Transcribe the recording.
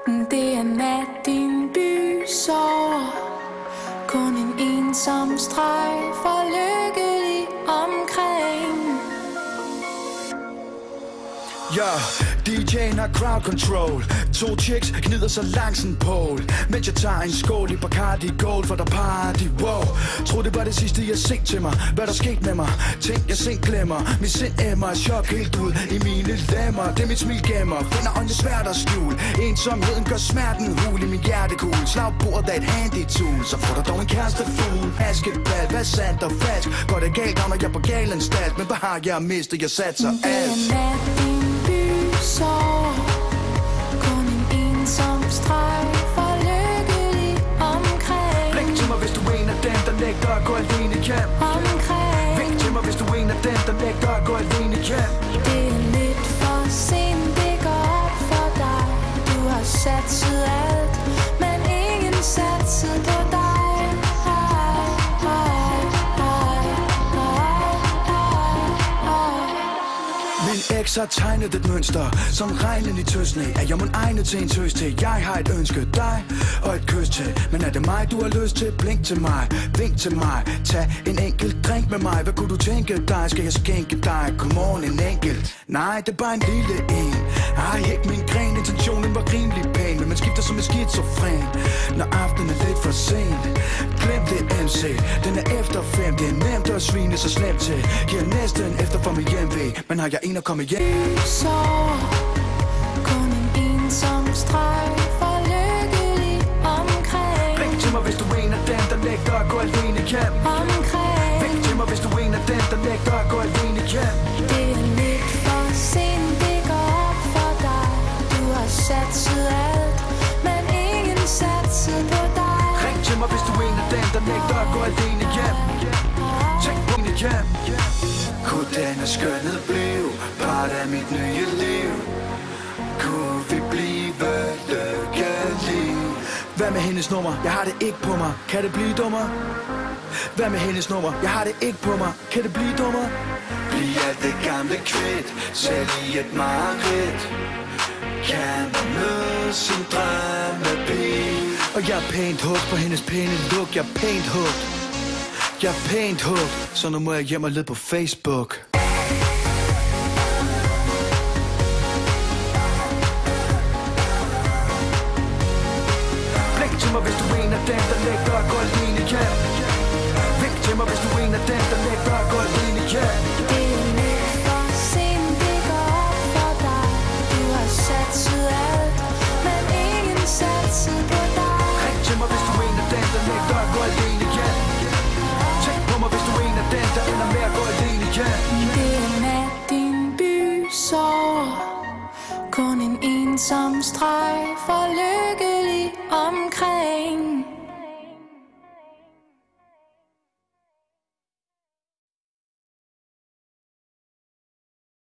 Det er nat, din by sover. Kun en ensom streg for lykkelig omkring. Ja, DJ'en har crowd control. 2 chicks gnider sig langs en pole, mens jeg tager en skål i Bacardi Gold, for der party, wow. Tror det var det sidste jeg set til mig. Hvad der skete med mig? Tænk jeg sent glemmer. Mit sind emmer, chok helt ud i mine lemmer. Det mit smil gemmer, finder øjnene svært at skjule. Ensomheden gør smerten hul i min hjertekugle. Slagbordet er et handy tool, så får der dog en kæreste fugl. Askebal, hvad sandt og falsk? Går det galt, når jeg på galen stalt? Men hvad har jeg mistet? Jeg satser alt. Så kun en ensom streg for lykkelig omkring. Blink til mig, hvis du er en af dem, der nægter at gå alene hjem. Omkring. Vink til mig, hvis du er en af dem, der nægter at gå alene hjem. Det er lidt for sent, det går op for dig. Du har satset alt, men ingen satset på dig. Min eks har tegnet et mønster, som regnen i tøsne. Er jeg mon egnet til en tøs til? Jeg har et ønske, dig og et kys til. Men er det mig, du har lyst til? Blink til mig, vink til mig. Tag en enkelt drink med mig. Hvad kunne du tænke dig? Skal jeg skænke dig? Come on, en enkelt. Nej, det er bare en lille en. Ej, ikke min gren. Intentionen var rimelig pæn, men man skifter som en skizofren, når aftenen er lidt for sent. Glem det MC, den er efter 5. Det er nemt at svine så slemt til. Giver næsten efter for mig hjem ved. Men har jeg en at komme hjem? Så kun en ensom streg for lykkelig omkring. Blink til mig, hvis du er en af dem, der nægter at gå alene hjem. Omkring. Vink til mig, hvis du er en af dem, der nægter at gå alene hjem. Det er lidt for sent, det går op for dig. Du har satset alt, men ingen satset på dig. Ring til mig, hvis du er en af dem, der nægter at gå alene hjem. Tænk på min hjem. Kunne denne skønhed blive part af mit nye liv? Kunne vi blive lykkelige? Hvad med hendes nummer? Jeg har det ikke på mig. Kan det blive dummer? Hvad med hendes nummer? Jeg har det ikke på mig. Kan det blive dummer? Bliv alt det gamle kvidt, selv i et mareridt. Kan man møde sin drømmepige? Og jeg er pænt hugt på hendes pæne look. Jeg er pænt hugt. Jeg er pænt hugt, så nu må jeg hjem og lede på Facebook. Blink til mig, hvis du er en af dem, der nægter at gå alene hjem. Vink til mig, hvis du er en af dem, der nægter at gå alene hjem. Det er lidt for sent, det går op for dig. Du har satset alt, men ingen satset på dig. Ring til mig, hvis du er en af dem, der nægter at gå alene hjem. Tænk på mig, hvis du er en af dem, der ender med at gå alene hjem. Det er nat, din by sover. Kun en ensom streg for lykkelig omkring.